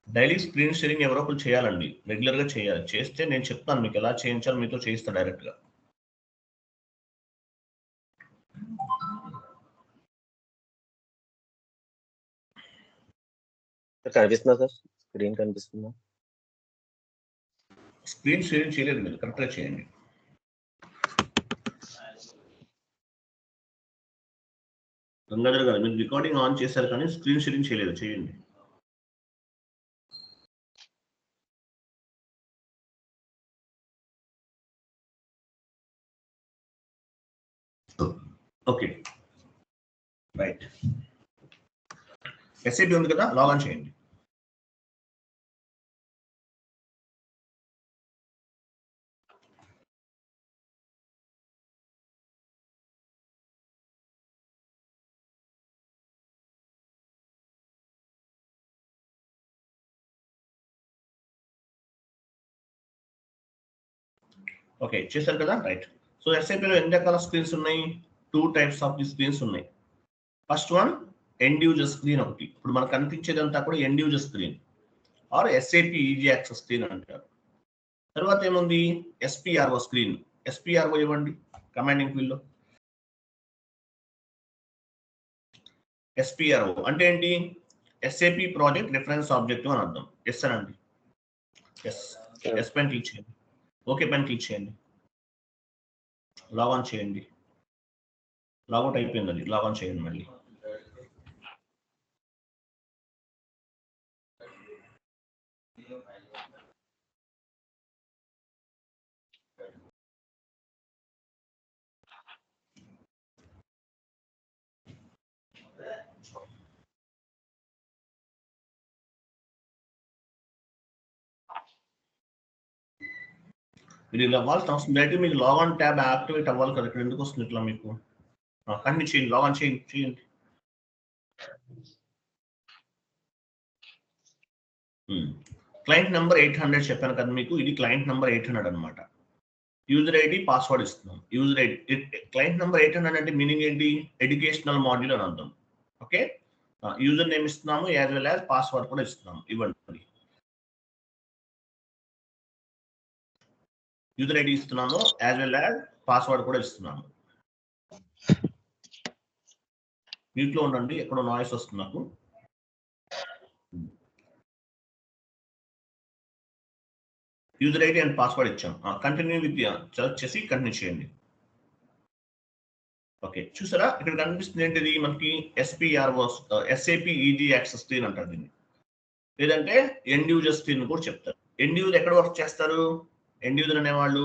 Daily screen sharing ఎవరో ఒకరు చేయాలండి, రెగ్యులర్గా చేయాలి. చేస్తే నేను చెప్తాను మీకు ఎలా చేయించాలో, మీతో చేయిస్తా డైరెక్ట్గా. కనిపిస్తుందా సార్? స్క్రీన్ కనిపిస్తుందా? స్క్రీన్ షేరింగ్ చేయలేదు మీరు, కరెక్ట్గా చేయండి. గంగాధర్ గారు మీరు రికార్డింగ్ ఆన్ చేశారు కానీ స్క్రీన్ షేరింగ్ చేయలేదు, చేయండి. Okay right. ఎస్ఏపి ఉంది కదా, లాగిన్ చేయండి. ఓకే చేశారు కదా, రైట్. సో ఎస్ఐపిలో ఎన్ని రకాల స్క్రీన్స్ ఉన్నాయి? 2 టైప్స్ ఆఫ్ ది స్క్రీన్స్ ఉన్నాయి. First one end user screen ఒకటి. ఇప్పుడు మనకు కనిపించేదంతా కూడా end user screen or SAP easy access screen అంటారు. తర్వాత ఏముంది? SPRO screen. ఎస్పిఆర్ఓ ఇవ్వండి కమాండింగ్ ఫీల్డ్ లో. ఎస్పిఆర్ఓ అంటే ఏంటి? ఎస్ఏపి ప్రాజెక్ట్ రిఫరెన్స్ ఆబ్జెక్టివ్ అని అర్థం. ఎస్ అనండి. ఎస్ పైన క్లిక్ చేయండి, ఓకే పైన క్లిక్ చేయండి, లాగిన్ చేయండి. లాగౌట్ అయిపోయింది, అది లాగిన్ చేయండి మళ్ళీ. మీరు ఇలా అవ్వాల్సిన అవసరం లేదు, మీకు లాగిన్ ట్యాబ్ యాక్టివేట్ అవ్వాలి కదా. ఇక్కడ ఎందుకు వస్తుంది ఇట్లా మీకు? కంటిన్యూ చేయండి, లాగిన్ చేయండి. క్లయింట్ నెంబర్ 800 చెప్పాను కదా మీకు, ఇది క్లయింట్ నెంబర్ 800 అనమాట. యూజర్ ఐడి పాస్వర్డ్ ఇస్తున్నాం. యూజర్ ఐడి క్లయింట్ నెంబర్ 800 అంటే మీనింగ్ ఏంటి? ఎడ్యుకేషనల్ మాడ్యూల్ అని అర్థం. ఓకే, యూజర్ నేమ్ ఇస్తున్నాము, యాజ్ వెల్ యాజ్ పాస్వర్డ్ కూడా ఇస్తున్నాము. ఇవ్వండి, యూజర్ ఐడి ఇస్తున్నాము, యాజ్ వెల్ యాజ్ పాస్వర్డ్ కూడా ఇస్తున్నాము. మ్యూట్ లో ఉండండి, ఎక్కడో నాయిస్ వస్తుంది నాకు. యూజర్ ఐడి అండ్ పాస్వర్డ్ ఇచ్చాం. కంటిన్యూ విత్ సెలెక్ట్ చేసి కంటిన్యూ చేయండి. ఓకే చూసారా, ఇక్కడ కనిపిస్తుంది ఏంటిది మనకి? SPRO SAP easy access screen అంటారు దీన్ని, లేదంటే ఎండ్ యూజర్ స్క్రీన్ కూడా చెప్తారు. ఎండ్ యూజర్ ఎక్కడ వర్క్ చేస్తారు? ఎండ్ యూజర్ అనేవాళ్ళు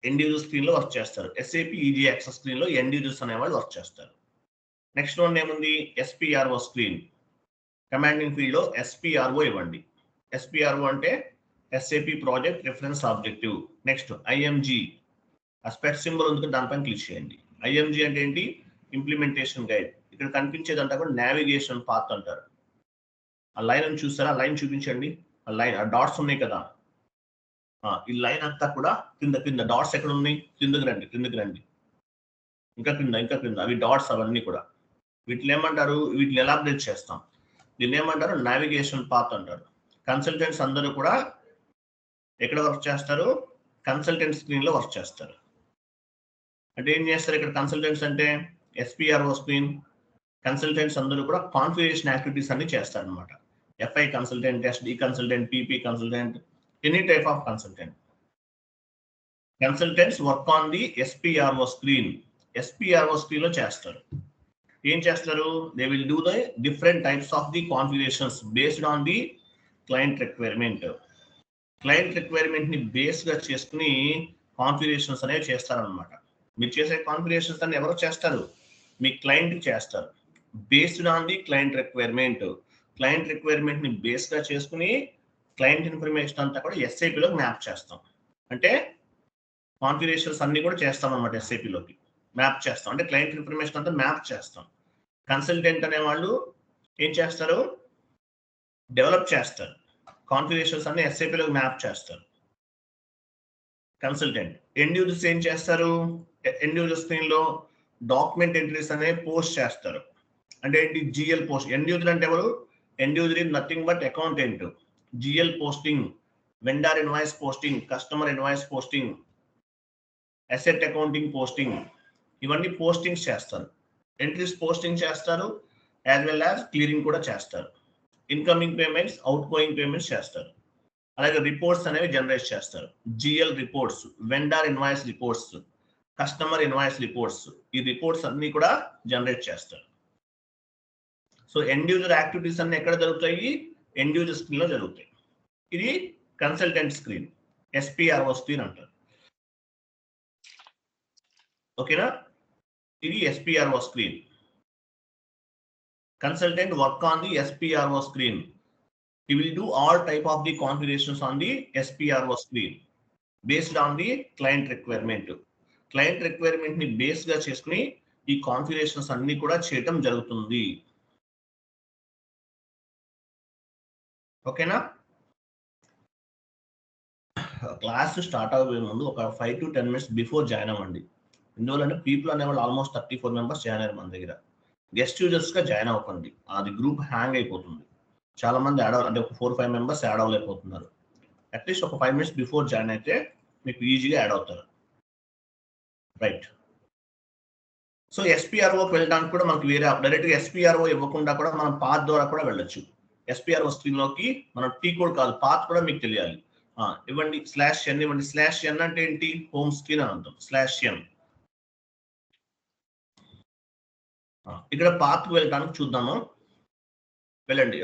ఎండ్ యూజర్ స్క్రీన్ లో వర్క్ చేస్తారు. ఎస్ఏపి ఈజీ యాక్సెస్ స్క్రీన్ లో ఎండ్ యూజర్స్ అనేవాళ్ళు వర్క్ చేస్తారు. నెక్స్ట్ వన్ ఏముంది? SPRO screen. కమాండింగ్ ఫీల్డ్ లో ఎస్పిఆర్ఓ ఇవ్వండి. ఎస్పిఆర్ఓ అంటే SAP project reference objective. Next IMG, స్పెట్ సింబల్ ఉంది, దానిపైన క్లిక్ చేయండి. ఐఎంజీ అంటే ఏంటి? Implementation guide. ఇక్కడ కనిపించేదంతా కూడా నావిగేషన్ పాత్ అంటారు. ఆ లైన్ చూసారా? లైన్ చూపించండి. ఆ లైన్, ఆ డాట్స్ ఉన్నాయి కదా, ఈ లైన్ అంతా కూడా కింద డాట్స్ ఎక్కడ ఉన్నాయి? కిందకి రండి, ఇంకా కింద అవి డాట్స్ అవన్నీ కూడా. వీటిని ఏమంటారు? వీటిని ఎలాబరేట్ చేస్తాం. దీన్ని ఏమంటారు? నావిగేషన్ పాత్ అంటారు. కన్సల్టెంట్స్ అందరూ కూడా ఎక్కడ వర్క్ చేస్తారు? కన్సల్టెంట్ స్క్రీన్ లో వర్క్ చేస్తారు. అంటే ఏం చేస్తారు ఇక్కడ కన్సల్టెంట్స్ అంటే? ఎస్పిఆర్ఓ స్క్రీన్ కన్సల్టెంట్స్ అందరూ కూడా కాన్ఫిగరేషన్ యాక్టివిటీస్ అన్ని చేస్తారు అనమాట. FI consultant, SD consultant, PP consultant, any type of consultant. Consultants work on the SPRO screen. SPRO screen లో చేస్తారు. ఏం చేస్తారు? They will do the different types of the configurations based on the client requirement. Client requirement ని బేస్ గా చేసుకుని configurations అనేవి చేస్తారనమాట. మీరు చేసే కాన్ఫిగరేషన్స్ అన్ని ఎవరు చేస్తారు? మీ క్లయింట్ చేస్తారు. Based on the client requirement. Client requirement ని బేస్ గా చేసుకుని క్లయింట్ ఇన్ఫర్మేషన్ అంతా కూడా ఎస్ఐపిలో మ్యాప్ చేస్తాం. అంటే కాన్ఫిగరేషన్స్ అన్ని కూడా చేస్తాం అనమాట. ఎస్ఐపిలోకి మ్యాప్ చేస్తాం, అంటే క్లయింట్ ఇన్ఫర్మేషన్ అంతా మ్యాప్ చేస్తాం. కన్సల్టెంట్ అనే వాళ్ళు ఏం చేస్తారు? డెవలప్ చేస్తారు. కాన్ఫిగరేషన్స్ అన్ని ఎస్ఐపిలోకి మ్యాప్ చేస్తారు కన్సల్టెంట్. ఎండ్ యూజర్స్ ఏం చేస్తారు? ఎండ్ యూజర్ స్క్రీన్ లో డాక్యుమెంట్ ఎంట్రీస్ అనేవి పోస్ట్ చేస్తారు. అంటే ఏంటి? GL post. ఎండ్ యూజర్ అంటే ఎవరు? End user is nothing but accountant. GL posting, vendor invoice posting, customer invoice posting, asset accounting posting, ఇవన్నీ పోస్టింగ్స్ చేస్తారు. ఎంట్రీస్ పోస్టింగ్ చేస్తారు, యాజ్ వెల్ యాజ్ క్లియరింగ్ కూడా చేస్తారు. Incoming payments, out going payments చేస్తారు. అలాగే reports అనేవి జనరేట్ చేస్తారు. GL reports, vendor invoice reports, customer invoice reports, ఈ రిపోర్ట్స్ అన్ని కూడా జనరేట్ చేస్తారు. సో ఎండ్ యూజర్ యాక్టివిటీస్ అన్ని ఎక్కడ జరుగుతాయి? ఎండ్ యూజర్ స్క్రీన్ లో జరుగుతాయి. ఇది కన్సల్టెంట్ స్క్రీన్, ఎస్పీఆర్ఓ స్క్రీన్ అంటారు. ఓకేనా? ఇది ఎస్పీఆర్ఓ screen. Consultant work on the SPRO screen. He will do all type of the configurations on the SPRO screen based on the client requirement. Client requirement ni base ga cheskuni ee configurations anni kuda cheyadam jarugutundi. Okay na? Class start avve mundu oka 5 to 10 minutes before join avandi. Indolane people అనేవాళ్ళు almost 34 members join అయ్యారు మన దగ్గర. Guest users గా join అవ్వకండి, అది group hang అయిపోతుంది. చాలా మంది యాడ్ అంటే ఒక 4-5 మెంబర్స్ యాడ్ అవ్వలేకపోతున్నారు. అట్లీస్ట్ ఒక 5 minutes బిఫోర్ జాయిన్ అయితే మీకు ఈజీగా యాడ్ అవుతారు. రైట్. సో ఎస్పీఆర్ఓకి వెళ్ళడానికి కూడా మనకి వేరే డైరెక్ట్గా ఎస్పీఆర్ఓ ఇవ్వకుండా కూడా మనం పాత్ ద్వారా కూడా వెళ్ళొచ్చు. ఎస్పీఆర్ఓ స్క్రీన్ లోకి మనం టీ కోడ్ కాదు, పాత్ కూడా మీకు తెలియాలి. ఇవ్వండి /n ఇవ్వండి. /n అంటే ఏంటి? హోమ్ స్క్రీన్ అని అంటాం. /n ఇక్కడ పాత్కు వెళ్ళడానికి చూద్దాము. వెళ్ళండి.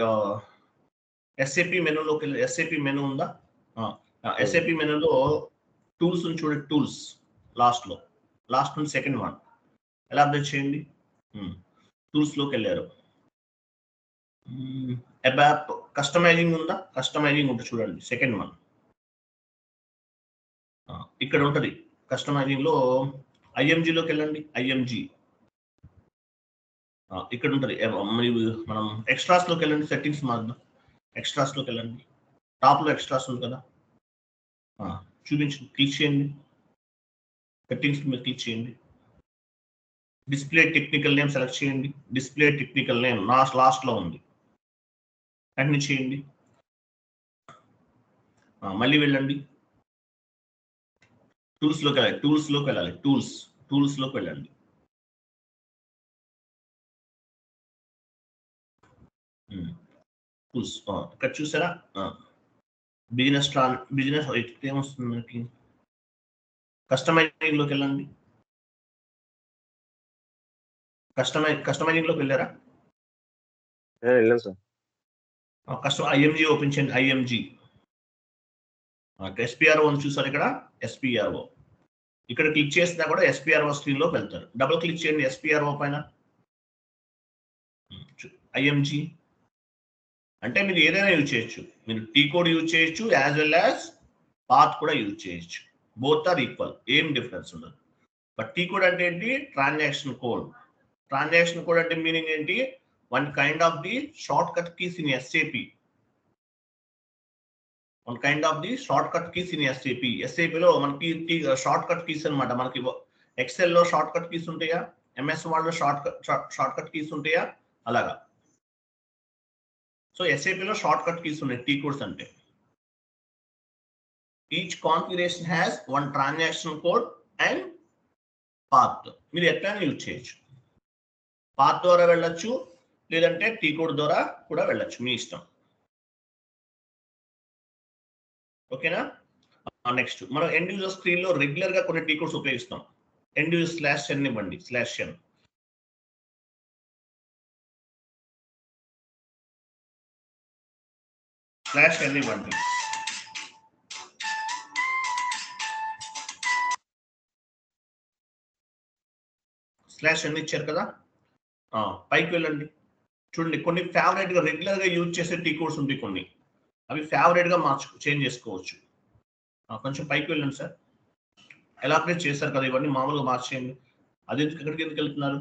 ఎస్ఏపి మెనూలోకి వెళ్ళి, ఎస్ఏపి మెనూ ఉందా? ఎస్ఏపి మెనూలో టూల్స్ చూడండి. టూల్స్ లాస్ట్ నుండి సెకండ్ వన్ ఎలా అప్డేట్ చేయండి. టూల్స్ లోకి వెళ్ళారు. అబాప్ కస్టమైజింగ్ ఉందా? కస్టమైజింగ్ ఉంటుంది చూడండి, సెకండ్ వన్ ఇక్కడ ఉంటుంది. కస్టమైజింగ్ లో ఐఎంజీలోకి వెళ్ళండి. ఐఎంజీ ఇక్కడ ఉంటుంది. మనం ఎక్స్ట్రాస్ లోకి వెళ్ళండి. సెట్టింగ్స్ మారుద్దాం. ఎక్స్ట్రాస్ లోకి వెళ్ళండి. టాప్ లో ఎక్స్ట్రాస్ ఉంది కదా, చూపించండి. క్లిక్ చేయండి. సెట్టింగ్స్ మీద క్లిక్ చేయండి. డిస్ప్లే టెక్నికల్ నేమ్ సెలెక్ట్ చేయండి. డిస్ప్లే టెక్నికల్ నేమ్ లాస్ట్ లో ఉంది. కంటిన్యూ చేయండి. మళ్ళీ వెళ్ళండి. టూల్స్ లోకి వెళ్ళాలి. టూల్స్ లోకి వెళ్ళండి. టూల్స్ ఇక్కడ చూసారా? బిజినెస్ ఏమొస్తుంది మనకి? కస్టమైజింగ్ లోకి వెళ్ళండి. కస్టమైజింగ్ లోకి వెళ్ళారా? ఐఎంజీ ఓపెన్ చేయండి. ఐఎంజీ ఎస్పీఆర్ఓ అని చూసారు ఇక్కడ. ఎస్పీఆర్ఓ ఇక్కడ క్లిక్ చేసినా కూడా ఎస్పీఆర్ఓ స్క్రీన్ లోకి వెళ్తారు. డబుల్ క్లిక్ చేయండి ఎస్పీఆర్ఓ పైన. ఐఎంజీ అంటే మీరు ఏదైనా యూజ్ చేయొచ్చు. మీరు టీ కోడ్ యూజ్ చేయొచ్చు, యాజ్ వెల్ యాజ్ పాత్ కూడా యూజ్ చేయొచ్చు. బోత్ ఆర్ ఈక్వల్, ఏం డిఫరెన్స్ ఉండదు. బట్ టీ కోడ్ అంటే ఏంటి? Transaction code. ట్రాన్సాక్షన్ కోడ్ అంటే మీనింగ్ ఏంటి? One kind of the short cut keys in SAP. ఎస్ఏపిలో మనకి షార్ట్ కట్ కీస్ అనమాట. మనకి ఎక్సెల్ లో షార్ట్ కట్ కీస్ ఉంటాయా? ఎంఎస్ వర్డ్ లో షార్ట్ కట్ కీస్ ఉంటాయా? అలాగా. సో ఎస్ఏపిలో షార్ట్ కట్ కీస్ ఉన్నాయి టీ కోడ్స్ అంటే. Each configuration has one transaction code and path. మీరు ఎట్లయినా యూజ్ చేయొచ్చు. పాత్ ద్వారా వెళ్ళొచ్చు, లేదంటే టీ కోడ్ ద్వారా కూడా వెళ్ళొచ్చు, మీ ఇష్టం. ఓకేనా? నెక్స్ట్ మనం ఎండ్ యూజర్ స్క్రీన్ లో రెగ్యులర్ గా కొన్ని టీ కోడ్స్ ఉపయోగిస్తాం. ఎండ్ యూజర్ /n ఇవ్వండి. /n ఇవ్వండి. /n ఇచ్చారు కదా, పైకి వెళ్ళండి. చూడండి, కొన్ని ఫేవరెట్ గా రెగ్యులర్ గా యూజ్ చేసే టీ కోడ్స్ ఉంటాయి. కొన్ని అవి ఫేవరెట్ గా చేంజ్ చేసుకోవచ్చు. కొంచెం పైకి వెళ్ళండి సార్. ఎలాబరేట్ చేశారు కదా, ఇవన్నీ మామూలుగా మార్చేయండి. అది ఎక్కడికి ఎందుకు వెళ్తున్నారు?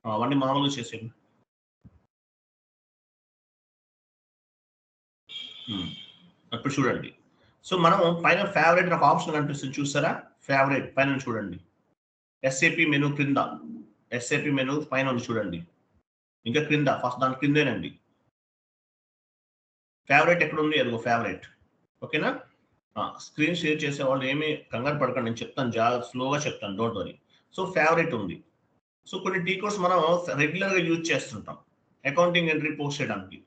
అవన్నీ మామూలుగా చేసేయండి. ఇప్పుడు చూడండి. సో మనం పైన ఫేవరెట్ ఒక ఆప్షన్ కనిపిస్తుంది చూసారా? ఫేవరెట్ పైన చూడండి. ఎస్ఏపి మెనూ క్రింద, ఎస్ఏపి మెనూ పైన ఉంది చూడండి. ఇంకా క్రింద, ఫస్ట్ దాని క్రిందేనండి. ఫేవరెట్ ఎక్కడ ఉంది? అదిగో ఫేవరెట్. ఓకేనా? స్క్రీన్ షేర్ చేసే వాళ్ళు ఏమీ కంగారు పడకండి, నేను చెప్తాను, స్లోగా చెప్తాను, డోంట్ వరీ. సో ఫేవరెట్ ఉంది. సో కొన్ని టీ కోడ్స్ మనం రెగ్యులర్గా యూజ్ చేస్తుంటాం అకౌంటింగ్ ఎంట్రీ పోస్ట్ చేయడానికి.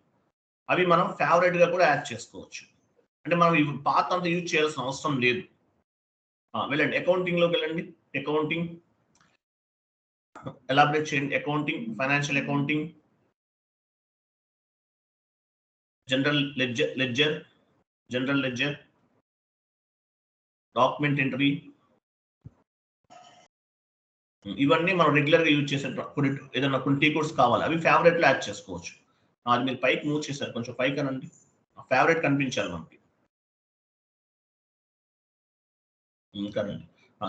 అవి మనం ఫేవరెట్గా కూడా యాడ్ చేసుకోవచ్చు. అంటే మనం ఇవి పాత అంతా యూజ్ చేయాల్సిన అవసరం లేదు. వెళ్ళండి అకౌంటింగ్లోకి వెళ్ళండి. అకౌంటింగ్ ఎలాబరేట్ చేయండి. Accounting, financial accounting, general ledger, document entry, ఇవన్నీ మనం రెగ్యులర్గా యూజ్ చేసే ఏదైనా కొన్ని టీ కోడ్స్ కావాలి, అవి ఫేవరెట్లో యాడ్ చేసుకోవచ్చు. అది మీరు పైకి మూవ్ చేశారు, కొంచెం పైకి అనండి, ఫేవరెట్ కనిపించాలి మనకి. కదండి.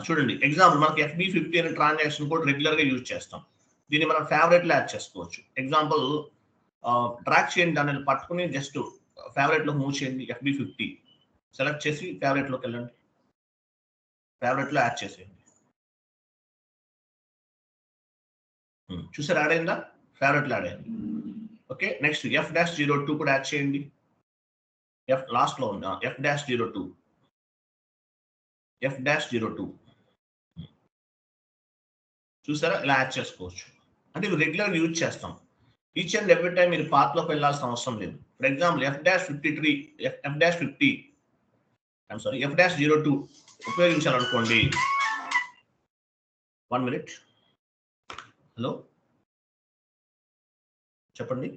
చూడండి ఎగ్జాంపుల్ మనకి FB50 అనే ట్రాన్సాక్షన్ కోడ్ రెగ్యులర్గా యూజ్ చేస్తాం. దీన్ని మనం ఫేవరెట్లో యాడ్ చేసుకోవచ్చు. ఎగ్జాంపుల్ ట్రాక్ చేయండి, దాన్ని పట్టుకుని జస్ట్ ఫేవరెట్లోకి మూవ్ చేయండి. FB50 సెలెక్ట్ చేసి ఫేవరెట్లోకి వెళ్ళండి, ఫేవరెట్లో యాడ్ చేసేయండి. చూసారు యాడ్ అయిందా? ఫేవరెట్లో యాడ్ అయింది. ఓకే, నెక్స్ట్ F-02 కూడా యాడ్ చేయండి. లాస్ట్లో ఉంది F-02. చూసారా, ఇలా యాడ్ చేసుకోవచ్చు. అంటే ఇవి రెగ్యులర్ యూజ్ చేస్తాం. ఈచ్ అండ్ ఎవ్రీ టైం మీరు పాత్లోకి వెళ్ళాల్సిన అవసరం లేదు. For example F-02 ఉపయోగించాలనుకోండి. 1 minute. Hello, చెప్పండి.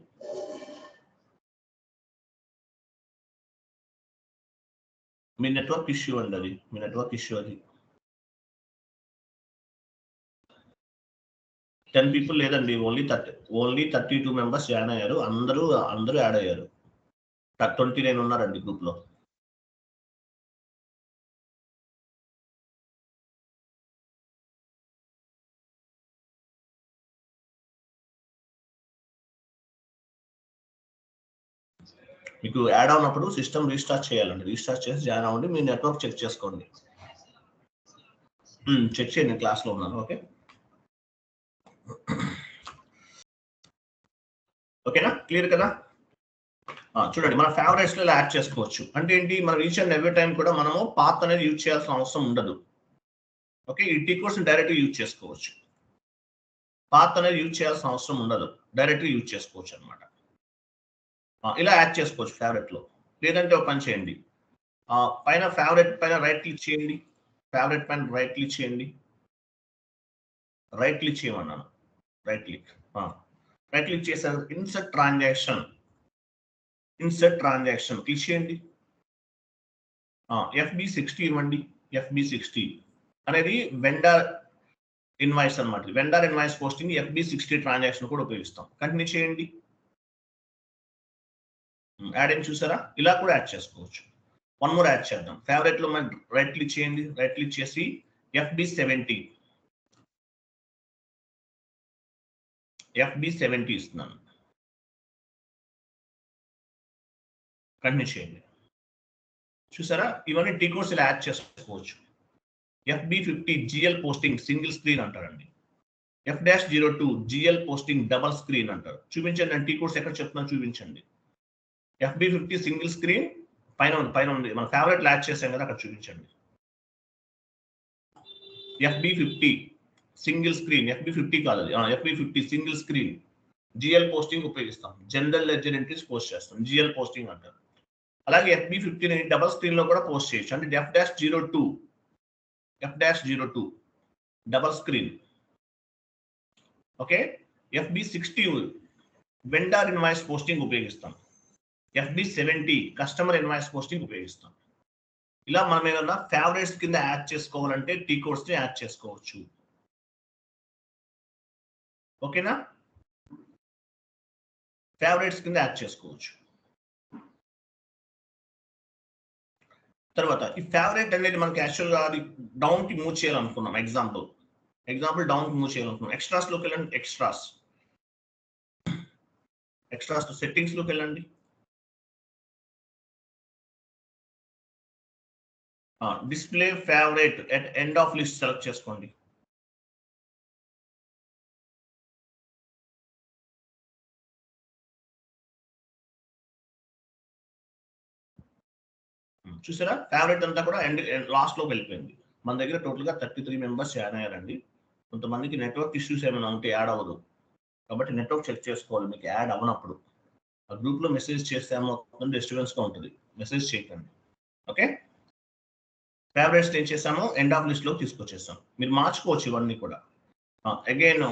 మీ నెట్వర్క్ ఇష్యూ అండి, అది మీ నెట్వర్క్ ఇష్యూ. అది 10 people లేదండి, ఓన్లీ 32 మెంబర్స్ జాయిన్ అయ్యారు. అందరూ యాడ్ అయ్యారు. 29 ఉన్నారండి గ్రూప్ లో. మీకు యాడ్ అవునప్పుడు సిస్టమ్ రీస్టార్ట్ చేయాలండి. రీస్టార్ట్ చేసి జాయిన్ అవ్వండి. మీ నెట్వర్క్ చెక్ చేసుకోండి. చెక్ చేయండి, క్లాస్లో ఉన్నాను. ఓకే, ఓకేనా? క్లియర్ కదా? చూడండి, మన ఫేవరెట్స్ లో యాడ్ చేసుకోవచ్చు. అంటే ఏంటి, మనం ఈచ్ అండ్ ఎవ్రీ టైం కూడా మనము పాత్ అనేది యూజ్ చేయాల్సిన అవసరం ఉండదు. ఓకే, ఈ టీ కోడ్స్ డైరెక్ట్ యూజ్ చేసుకోవచ్చు. పాత్ అనేది యూజ్ చేయాల్సిన అవసరం ఉండదు, డైరెక్ట్ యూజ్ చేసుకోవచ్చు అనమాట. ఇలా యాడ్ చేసుకోవచ్చు ఫేవరెట్ లో. లేదంటే ఒక పని చేయండి, పైన ఫేవరెట్ పైన రైట్ క్లిక్ చేయండి. ఫేవరెట్ పైన రైట్ క్లిక్ చేయండి. రైట్ క్లిక్ చేయమన్నాను. రైట్ క్లిక్ చేశారు. ఇన్సర్ట్ ట్రాన్సాక్షన్ క్లిక్ చేయండి. FB60 ఇవ్వండి. FB60 అనేది వెండర్ ఇన్వాయిస్ అనమాట. Vendor invoice posting FB60 transaction కూడా ఉపయోగిస్తాం. కంటిన్యూ చేయండి. యాడ్ అని చూసారా, ఇలా కూడా యాడ్ చేసుకోవచ్చు. 1 more యాడ్ చేద్దాం. ఫేవరెట్ లో మనం రైట్ క్లిక్ చేయండి. రైట్ క్లిక్ చేసి FB70 ఇస్తున్నాను. కంటిన్యూ చేయండి. చూసారా, ఇవన్నీ టీ కోడ్స్ ఇలా యాడ్ చేసుకోవచ్చు. FB50 GL posting single screen అంటారండి. F-02 GL posting double screen అంటారు. చూపించండి, నేను టీ కోడ్స్ ఎక్కడ చెప్తున్నా చూపించండి. FB50 సింగిల్ స్క్రీన్ పైన ఉంది, మన ఫేవరెట్ యాడ్ చేసాం కదా, అక్కడ చూపించండి. FB50 సింగిల్ స్క్రీన్, FB50 కాదు అది, FB50 single screen GL posting ఉపయోగిస్తాం. జనరల్ లెడ్జర్ ఎంట్రీస్ పోస్ట్ చేస్తాం, GL పోస్టింగ్ అంటారు. అలాగే FB50 డబల్ స్క్రీన్ లో కూడా పోస్ట్ చేయొచ్చు. అంటే F-02 double screen. Okay, FB60 vendor invoice posting ఉపయోగిస్తాం. FB70 కస్టమర్ ఇన్వాయిస్ పోస్టింగ్ ఉపయోగిస్తాం. ఇలా మనం ఏదన్నా ఫేవరెట్స్ కింద యాడ్ చేసుకోవాలంటే టీ కోడ్స్ ని యాడ్ చేసుకోవచ్చు. ఓకేనా? ఫేవరెట్స్ కింద యాడ్ చేసుకోవచ్చు. తర్వాత ఈ ఫేవరెట్ అనేది మనకి యాక్చువల్గా అది డౌన్ కి మూవ్ చేయాలనుకున్నాం. ఎగ్జాంపుల్ డౌన్ కి మూవ్ చేయాలనుకున్నాం. ఎక్స్ట్రాస్ లోకి వెళ్ళండి. ఎక్స్ట్రాస్ సెట్టింగ్స్ లోకి వెళ్ళండి. Display favourite at end of list select చేసుకోండి. చూసారా ఫేవరెట్ అంతా కూడా ఎండ్ లాస్ట్ లోకి వెళ్ళిపోయింది. మన దగ్గర టోటల్ గా 33 మెంబర్స్ జాయిన్ అయ్యారండి. కొంతమందికి నెట్వర్క్ ఇష్యూస్ ఏమైనా ఉంటే యాడ్ అవ్వదు, కాబట్టి నెట్వర్క్ చెక్ చేసుకోవాలి మీకు యాడ్ అవ్వనప్పుడు. ఆ గ్రూప్ లో మెసేజ్ చేస్తే ఏమవుతుంది, డిస్టర్బెన్స్ గా ఉంటుంది, మెసేజ్ చేయకండి. ఓకే, ఫేవరెట్స్ ఏం చేసాము, ఎండ్ ఆఫ్ లిస్ట్ లో తీసుకొచ్చేసాం. మీరు మార్చుకోవచ్చు ఇవన్నీ కూడా. అగైన్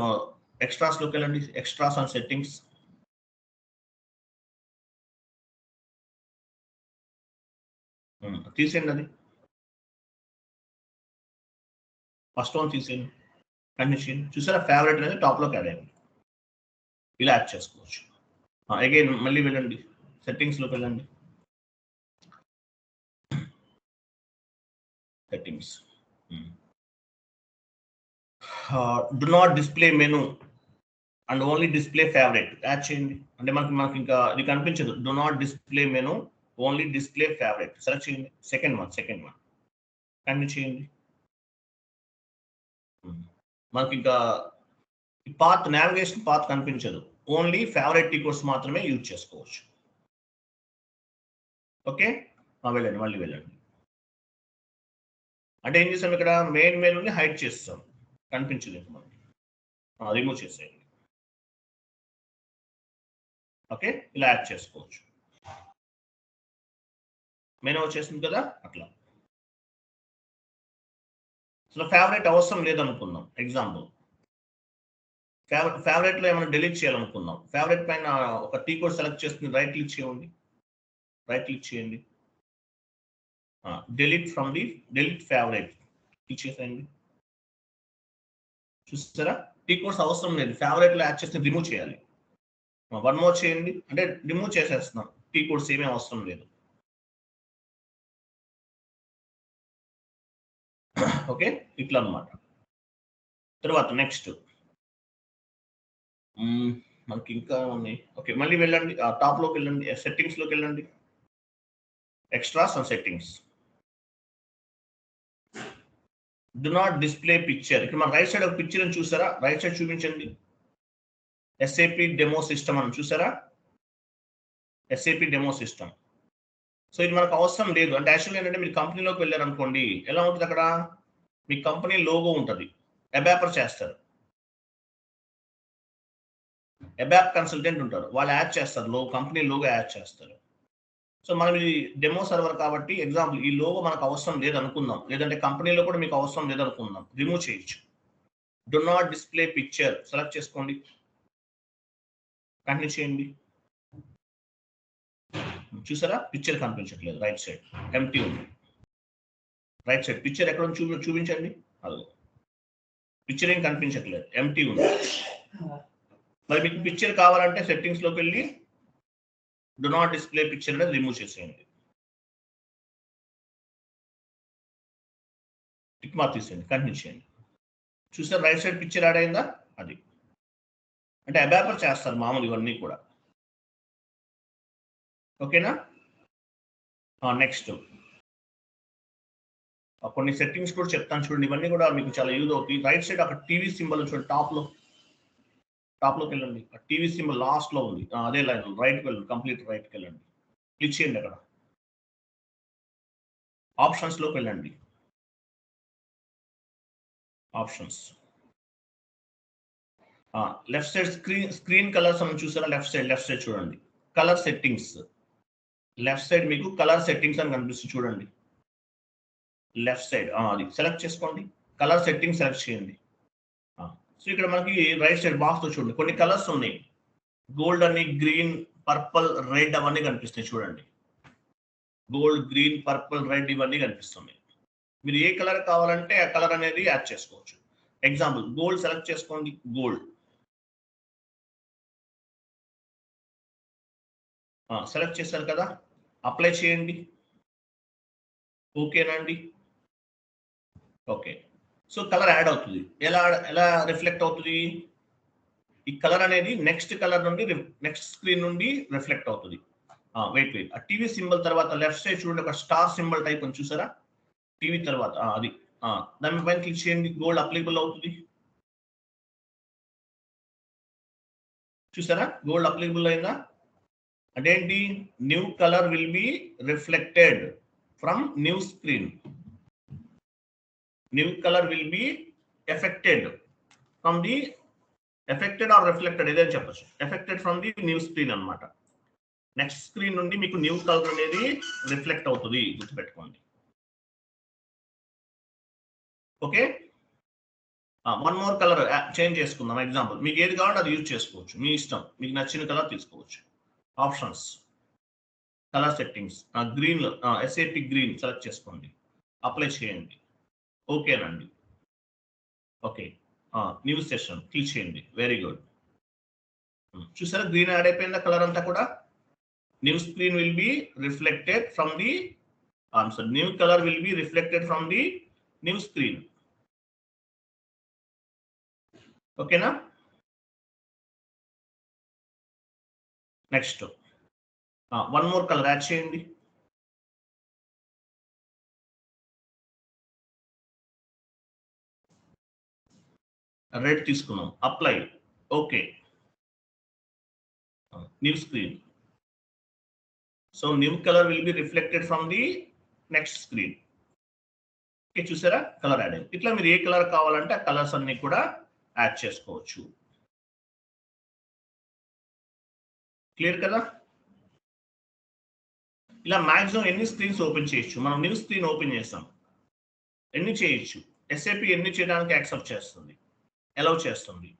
ఎక్స్ట్రాస్ లోకి వెళ్ళండి, ఎక్స్ట్రాస్ అండ్ సెట్టింగ్స్. తీసేయండి, అది ఫస్ట్ వన్ తీసేయండి, కండిషన్. చూసారా ఫేవరెట్ అనేది టాప్ లోకి యాడ్ అయ్యింది. ఇలా యాడ్ చేసుకోవచ్చు. అగైన్ మళ్ళీ వెళ్ళండి, సెట్టింగ్స్ లోకి వెళ్ళండి, settings. Do not display menu and only display favourite add చేయండి. అంటే మనకి ఇంకా ఇది కనిపించదు. Do not display menu, only display favourite select చేయండి. సెకండ్ వన్ కంటిన్యూ చేయండి. మనకి ఇంకా పాత్ నావిగేషన్ పాత్ కనిపించదు, ఓన్లీ ఫేవరెట్ టికెట్స్ మాత్రమే యూజ్ చేసుకోవచ్చు. ఓకే, వెళ్ళండి, మళ్ళీ వెళ్ళండి. అంటే ఏం చేసాం, ఇక్కడ మెయిన్ మెనూని హైడ్ చేస్తాం, కనిపించలేదు మనకి, రిమూవ్ చేసేయండి. ఓకే, ఇలా యాడ్ చేసుకోవచ్చు. మెనూ వచ్చేసింది కదా, అట్లా. సో ఫేవరెట్ అవసరం లేదనుకుందాం, ఎగ్జాంపుల్ ఫేవరెట్ లో ఏమైనా డిలీట్ చేయాలనుకుందాం. ఫేవరెట్ పైన ఒక టీ కోడ్ సెలెక్ట్ చేసుకుని రైట్ క్లిక్ చేయండి, delete from the delete favourite click చేసేయండి. చూస్తారా, టీ కోడ్స్ అవసరం లేదు, ఫేవరెట్ లో యాడ్ చేసి రిమూవ్ చేయాలి. వన్ మోర్ చేయండి, అంటే రిమూవ్ చేసేస్తున్నాం, టీ కోడ్స్ ఏమీ అవసరం లేదు. ఓకే, ఇట్లా అన్నమాట. తర్వాత నెక్స్ట్ మనకి ఇంకా ఉన్నాయి. ఓకే, మళ్ళీ వెళ్ళండి, టాప్ లోకి వెళ్ళండి, సెట్టింగ్స్ లోకి వెళ్ళండి, extras and settings. Do not display picture. ఇక్కడ మన రైట్ సైడ్ ఒక పిక్చర్ అని చూసారా, రైట్ సైడ్ చూపించండి, ఎస్ఏపి డెమో సిస్టమ్ అని చూసారా, ఎస్ఏపి డెమో సిస్టమ్. సో ఇది మనకు అవసరం లేదు. అంటే యాక్చువల్గా ఏంటంటే మీరు కంపెనీలోకి వెళ్ళారు అనుకోండి, ఎలా ఉంటుంది, అక్కడ మీ కంపెనీ లోగో ఉంటుంది, అబాపర్ చేస్తారు, అబాప్ కన్సల్టెంట్ ఉంటారు, వాళ్ళు యాడ్ చేస్తారు, కంపెనీ లోగో యాడ్ చేస్తారు. సో మనం ఇది డెమో సర్వర్ కాబట్టి ఎగ్జాంపుల్ ఈ లోగో మనకు అవసరం లేదు అనుకుందాం, లేదంటే కంపెనీలో కూడా మీకు అవసరం లేదు అనుకుందాం, రిమూవ్ చేయొచ్చు. Do not display picture select చేసుకోండి, కంటిన్యూ చేయండి. చూసారా, పిక్చర్ కనిపించట్లేదు, రైట్ సైడ్ ఎంటీ ఉంది. రైట్ సైడ్ పిక్చర్ ఎక్కడ చూపించండి, అదిగో పిక్చర్ ఏం కనిపించట్లేదు, ఎంటీ ఉంది. మరి మీకు పిక్చర్ కావాలంటే సెట్టింగ్స్ లోకి వెళ్ళి డు నాట్ డిస్ప్లే పిక్చర్ అనేది రిమూవ్ చేసేయండి, టిక్ మార్క్ తీసేయండి, కంటిన్యూ చేయండి. చూసారు రైట్ సైడ్ పిక్చర్ యాడ్ అయిందా, అది అంటే అబాపర్ చేస్తారు మామూలు ఇవన్నీ కూడా. ఓకేనా, నెక్స్ట్ కొన్ని సెట్టింగ్స్ కూడా చెప్తాను చూడండి, ఇవన్నీ కూడా మీకు చాలా యూజ్ అవుతాయి. రైట్ సైడ్ అక్కడ టీవీ సింబల్ చూడండి, టాప్ లోకి వెళ్ళండి, టీవీ సింబల్ లాస్ట్ లో ఉంది, అదే లైన్ రైట్కి వెళ్ళండి, కంప్లీట్ రైట్కి వెళ్ళండి, క్లిక్ చేయండి. అక్కడ ఆప్షన్స్ లోకి వెళ్ళండి, options left side screen colours అని చూసారా, లెఫ్ట్ సైడ్ చూడండి, కలర్ సెట్టింగ్స్. లెఫ్ట్ సైడ్ మీకు కలర్ సెట్టింగ్స్ అని కనిపిస్తుంది చూడండి, లెఫ్ట్ సైడ్ అది సెలెక్ట్ చేసుకోండి, కలర్ సెట్టింగ్ సెలెక్ట్ చేయండి. సో ఇక్కడ మనకి రైట్ సైడ్ బాక్స్ లో చూడండి కొన్ని కలర్స్ ఉన్నాయి, గోల్డ్ అని, గ్రీన్, పర్పుల్, రెడ్ అవన్నీ కనిపిస్తాయి చూడండి, గోల్డ్, గ్రీన్, పర్పుల్, రెడ్ ఇవన్నీ కనిపిస్తున్నాయి. మీరు ఏ కలర్ కావాలంటే ఆ కలర్ అనేది యాడ్ చేసుకోవచ్చు. ఎగ్జాంపుల్ గోల్డ్ సెలెక్ట్ చేసుకోండి, గోల్డ్ సెలెక్ట్ చేశారు కదా, అప్లై చేయండి. ఓకేనా అండి, ఓకే. సో కలర్ యాడ్ అవుతుంది, ఎలా రిఫ్లెక్ట్ అవుతుంది, ఈ కలర్ అనేది నెక్స్ట్ కలర్ నుండి నెక్స్ట్ స్క్రీన్ నుండి రిఫ్లెక్ట్ అవుతుంది. వెయిట్ ఆ టీవీ సింబల్ తర్వాత లెఫ్ట్ సైడ్ చూడండి, ఒక స్టార్ సింబల్ టైప్ అని చూసారా, టీవీ తర్వాత అది దాని పైన క్లిక్ చేయండి, గోల్డ్ అప్లికబుల్ అవుతుంది. చూసారా, గోల్డ్ అప్లికబుల్ అయిందా, అంటే ఏంటి, new colour will be reflected from new screen. New color will be affected from the affected or reflected ఏదైనా చెప్పచ్చు. affected from the new screen అన్నమాట. నెక్స్ట్ స్క్రీన్ నుండి మీకు న్యూ కలర్ అనేది రిఫ్లెక్ట్ అవుతుంది, గుర్తుపెట్టుకోండి. Okay, one more colour change చేసుకుందాం. Example మీకు ఏది కావాలంటే అది యూజ్ చేసుకోవచ్చు, మీ ఇష్టం, మీకు నచ్చిన కలర్ తీసుకోవచ్చు. Options, colour settings, green, SAP green select చేసుకోండి, అప్లై చేయండి, ఓకేనండి. ఓకే, న్యూ సెషన్ క్లిక్ చేయండి, వెరీ గుడ్. చూసారా గ్రీన్ యాడ్ అయిపోయిందా కలర్ అంతా కూడా. New screen will be reflected from the new colour will be reflected from the new screen. ఓకేనా. Next one more colour add చేయండి. Red తీసుకున్నాం, apply, okay, new screen. So new colour will be reflected from the next screen. Okay, చూసారా colour add అయింది. ఇట్లా మీరు ఏ colour కావాలంటే ఆ colours అన్ని కూడా యాడ్ చేసుకోవచ్చు. క్లియర్ కదా. ఇలా మాక్సిమం ఎన్ని స్క్రీన్స్ ఓపెన్ చేయొచ్చు. మనం న్యూ స్క్రీన్ ఓపెన్ చేస్తాం, ఎన్ని చేయొచ్చు. SAP ఎన్ని చేయడానికి యాక్సెప్ట్ చేస్తుంది, అలౌ చేస్తుంది.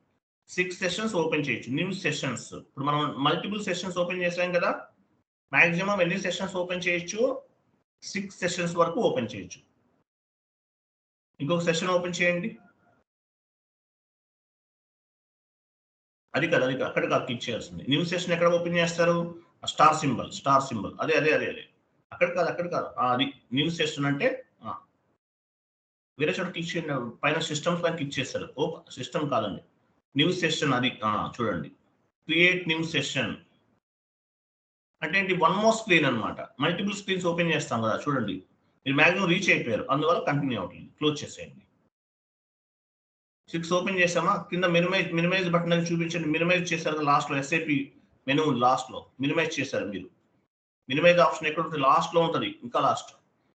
6 సెషన్స్ ఓపెన్ చేయొచ్చు, న్యూ సెషన్స్. ఇప్పుడు మనం మల్టిపుల్ సెషన్స్ ఓపెన్ చేసాం కదా, మాక్సిమం ఎన్ని సెషన్స్ ఓపెన్ చేయొచ్చు, 6 సెషన్స్ వరకు ఓపెన్ చేయొచ్చు. ఇంకొక సెషన్ ఓపెన్ చేయండి. అది కాదు, అది అక్కడ కాదు క్లిక్ చేయాల్సింది. న్యూ సెషన్ ఎక్కడ ఓపెన్ చేస్తారు, స్టార్ సింబల్, అదే అదే అదే అదే అక్కడ కాదు, అక్కడ కాదు. అది న్యూ సెషన్ అంటే వేరే చోట క్లిక్ చేయండి. పైన సిస్టమ్స్ పైన క్లిక్ చేస్తారు. ఓ సిస్టమ్ కాదండి, న్యూ సెషన్. అది చూడండి, క్రియేట్ న్యూ సెషన్ అంటే ఏంటి, వన్ మోర్ స్క్రీన్ అనమాట. మల్టిపుల్ స్క్రీన్స్ ఓపెన్ చేస్తాం కదా, చూడండి మీరు మ్యాక్సిమం రీచ్ అయిపోయారు, అందువల్ల కంటిన్యూ అవుతుంది. క్లోజ్ చేసేయండి. 6 ఓపెన్ చేసామా, కింద మినిమైజ్ బటన్ అని చూపించండి. మినిమైజ్ చేశారు లాస్ట్ లో, SAP మెనూ లాస్ట్ లో మినిమైజ్ చేశారు మీరు. మినిమైజ్ ఆప్షన్ ఎక్కడ ఉంటుంది, లాస్ట్ లో ఉంటుంది, ఇంకా లాస్ట్.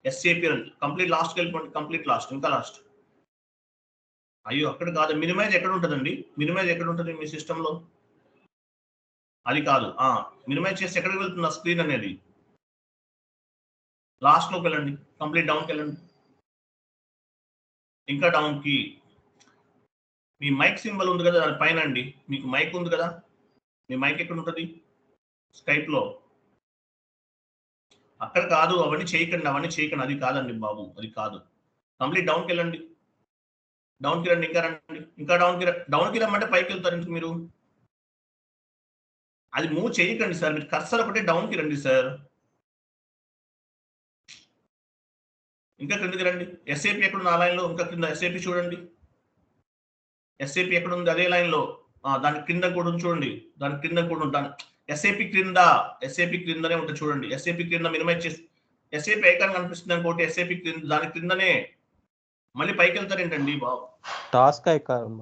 SAP కంప్లీట్ లాస్ట్కి వెళ్ళిపోండి, కంప్లీట్ లాస్ట్, ఇంకా లాస్ట్. అయ్యో అక్కడ కాదు, మినిమైజ్ ఎక్కడ ఉంటుందండి, మినిమైజ్ ఎక్కడ ఉంటుంది మీ సిస్టంలో, అది కాదు. మినిమైజ్ చేస్తే ఎక్కడికి వెళ్తుంది ఆ స్క్రీన్ అనేది, లాస్ట్ లోకి వెళ్ళండి, కంప్లీట్ డౌన్కి వెళ్ళండి, ఇంకా డౌన్ కి. మీ మైక్ సింబల్ ఉంది కదా దాని పైన అండి, మీకు మైక్ ఉంది కదా, మీ మైక్ ఎక్కడ ఉంటుంది, స్కైప్ లో. అక్కడ కాదు, అవన్నీ చేయకండి, అది కాదండి బాబు, అది కాదు. కంప్లీట్ డౌన్కి వెళ్ళండి, డౌన్కి రండి, ఇంకా రండి, ఇంకా డౌన్కి రమ్మంటే పైకి వెళ్తారు ఇంక మీరు. అది మూవ్ చేయకండి సార్, మీరు కర్సర్ ఒకటే డౌన్కి రండి సార్, ఇంకా క్రిందికి రండి. SAP ఎక్కడుంది ఆ లైన్ లో, ఇంకా కింద SAP చూడండి. SAP ఎక్కడ ఉంది అదే లైన్ లో, దాని కింద కూడా చూడండి, దాని కింద కూడా ఉంటాను. SAP క్రిందనే ఉంటుంది చూడండి. SAP క్రింద మినిమైజ్ చేసి SAP ఐకాన్ కనిపిస్తుంది అనుకోండి, SAP క్రింద, దాని క్రిందనే మళ్ళీ పైకి వెళ్తారేంటండి బాబు. Task icon.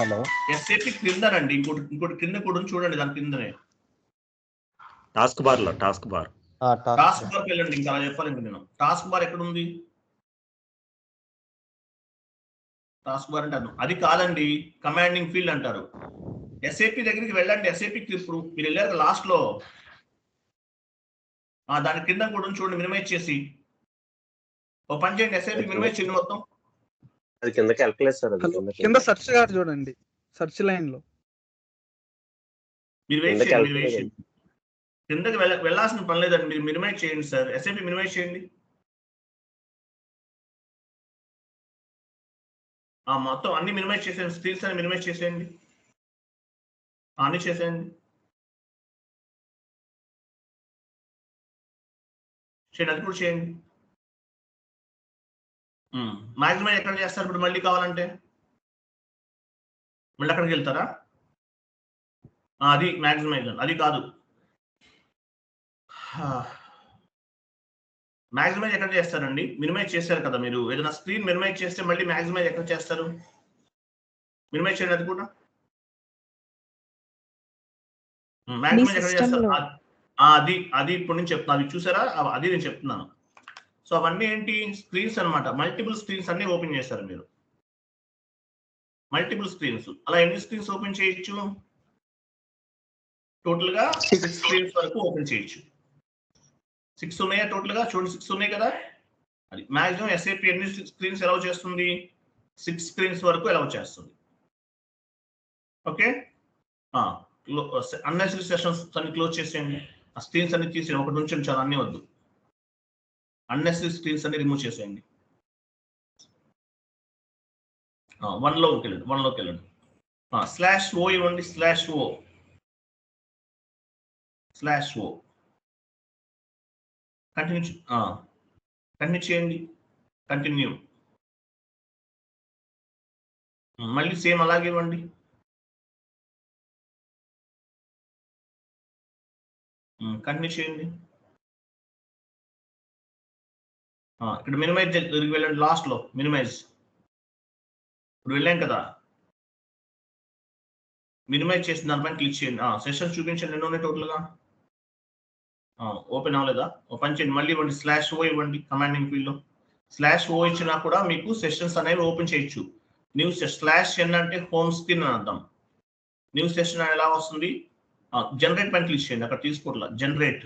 హలో, SAP క్రిందనండి, ఇంకోటి కింద కూడా చూడండి, దాని కిందనే టాస్క్ బార్ వెళ్ళండి. ఇంకా అలా చెప్పాలండి నేను. టాస్క్ బార్ ఎక్కడ ఉంది, టాస్క్ బార్ అంటారు, అది కాదండి, కమాండింగ్ ఫీల్డ్ అంటారు. SAP దగ్గరికి వెళ్ళండి. SAP ఇప్పుడు మీరు వెళ్ళారు లాస్ట్ లో, దాని కింద కూడా చూడండి, మినిమైజ్ చేసి ఓ పని చేయండి. SAP మినిమైజ్ చేయండి మొత్తం. అది కిందకి వెళ్ళలేదు సార్, అది కింద సెర్చ్ గారు చూడండి, సెర్చ్ లైన్ లో మీరు వెయిట్ చేయండి, కిందకి వెళ్ళాల్సిన పని లేదండి, మీరు మినిమైజ్ చేయండి సార్. SAP మినిమైజ్ చేయండి, మొత్తం అన్ని మినిమైజ్ చేసేయండి, స్క్రీన్స్ అన్ని మినిమైజ్ చేసేయండి, అన్ని చేసేయండి. అది కూడా చేయండి. మాక్సిమం ఎక్కడ చేస్తారు ఇప్పుడు, మళ్ళీ కావాలంటే మళ్ళీ అక్కడికి వెళ్తారా, అది మాక్సిమైజ్, అది కాదు. మాక్సిమైజ్ ఎక్కడ చేస్తారండి, మినిమైజ్ చేశారు కదా మీరు, ఏదైనా స్క్రీన్ మినిమైజ్ చేస్తే మళ్ళీ మాక్సిమైజ్ ఎక్కడ చేస్తారు, మినిమైజ్ చేయండి. అది కూడా మాక్సిమైజ్ ఎక్కడ చేస్తారు, అది ఇప్పుడు నేను చెప్తున్నాను. అది చూసారా, అది నేను చెప్తున్నాను. సో అవన్నీ ఏంటి, స్క్రీన్స్ అన్నమాట. మల్టిపుల్ స్క్రీన్స్ అన్ని ఓపెన్ చేశారు మీరు. Multiple screens. అలా ఎన్ని స్క్రీన్స్ ఓపెన్ చేయొచ్చు? టోటల్ గా 6 స్క్రీన్స్ వరకు ఓపెన్ చేయొచ్చు. 6 ఉన్నాయా టోటల్ గా? చూడండి 6 ఉన్నాయి కదా. అది మాక్సిమం SAP ఎన్ని స్క్రీన్స్ అలౌ చేస్తుంది? 6 స్క్రీన్స్ వరకు అలౌ చేస్తుంది. ఓకే, అన్నెసరీ సెషన్స్ అన్ని క్లోజ్ చేసేయండి. ఆ స్క్రీన్స్ అన్ని తీసేయండి. ఒకటి నుంచి చాలా అన్ని వద్దు. అన్నెసరీ స్క్రీన్స్ అన్ని రిమూవ్ చేసేయండి. 1లోకి వెళ్ళండి. /O ఇవ్వండి. /O కంటిన్యూ చేయండి. కంటిన్యూ. మళ్ళీ సేమ్ అలాగే ఇవ్వండి. కంటిన్యూ చేయండి. ఇక్కడ మినిమైజ్ దగ్గరికి వెళ్ళండి. లాస్ట్ లో మినిమైజ్. ఇప్పుడు వెళ్ళాం కదా, మినిమైజ్ చేసిన దానిపైన క్లిక్ చేయండి. సెషన్స్ చూపించండి. ఎన్ని ఉన్నాయి టోటల్ గా? ఓపెన్ అవ్వలేదా? ఓపెన్ చేయండి. మళ్ళీ ఇవ్వండి. /O ఇవ్వండి. కమాండింగ్ ఫీల్డ్ లో /O ఇచ్చినా కూడా మీకు సెషన్స్ అనేవి ఓపెన్ చేయొచ్చు. న్యూ /n అంటే హోమ్ స్క్రీన్ అని అర్థం. న్యూ సెషన్ ఎలా వస్తుంది? జనరేట్ పైన క్లిక్ చేయండి. అక్కడ తీసుకోవట్లా. Generate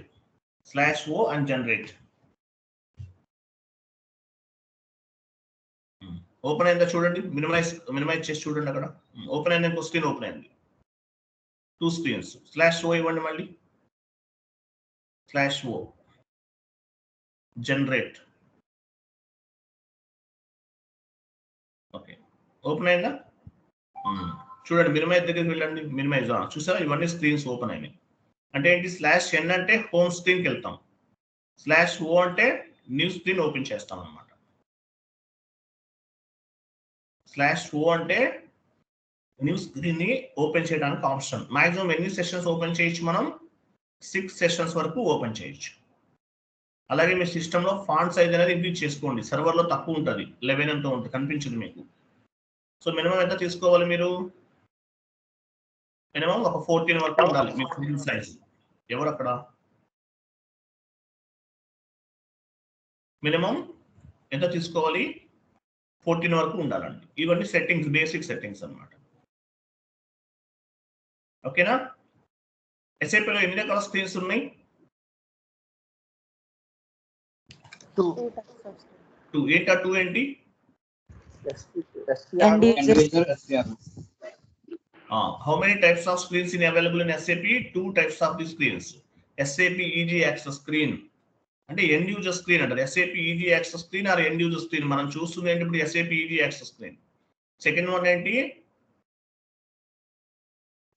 /O and generate. Open అయిందా చూడండి. మినిమైజ్ చేసి చూడండి. అక్కడ ఓపెన్ అయింది. ఇంకో స్క్రీన్ ఓపెన్ అయింది. 2 స్క్రీన్స్. /O ఇవ్వండి. మళ్ళీ /O జనరేట్. ఓకే, ఓపెన్ అయిందా? చూడండి మినిమైజ్ దగ్గరికి వెళ్ళండి. మినిమైజ్ చూసారా, ఇవన్నీ స్క్రీన్స్ ఓపెన్ అయినాయి. అంటే ఏంటి? /n అంటే హోమ్ స్క్రీన్కి వెళ్తాం. /O అంటే న్యూ స్క్రీన్ ఓపెన్ చేస్తాం అన్నమాట. /O అంటే న్యూ స్క్రీన్ ని ఓపెన్ చేయడానికి ఆప్షన్. మాక్సిమం ఎన్ని సెషన్స్ ఓపెన్ చేయొచ్చు? మనం 6 సెషన్స్ వరకు ఓపెన్ చేయొచ్చు. అలాగే మీ సిస్టమ్ లో ఫాంట్ సైజ్ అనేది ఇంక్రీజ్ చేసుకోండి. సర్వర్ లో తక్కువ ఉంటుంది, 11 ఎంతో ఉంటుంది, కనిపించదు మీకు. సో మినిమం ఎంత తీసుకోవాలి మీరు? మినిమం ఒక 14 వరకు ఉండాలి మీ ఫైల్ సైజ్. ఎవరు అక్కడ? మినిమం ఎంత తీసుకోవాలి? 14 వరకు ఉండాలండి. ఇవన్నీ సెట్టింగ్స్, బేసిక్ సెట్టింగ్స్ అన్నమాట. ఓకేనా? SAP లో ఎన్ని రకాల స్క్రీన్స్ ఉన్నాయి? 2. ఏంటా 2 ఏంటి? How many types of screens in available in SAP? 2 types of the screens. SAP EG Access screen అంటే ఎండ్ యూజర్ స్క్రీన్ అంటారు. SAP EG Access screen or end user screen. మనం చూస్తుంది ఏంటి ఇప్పుడు? SAP EG Access screen. Second one ఏంటి?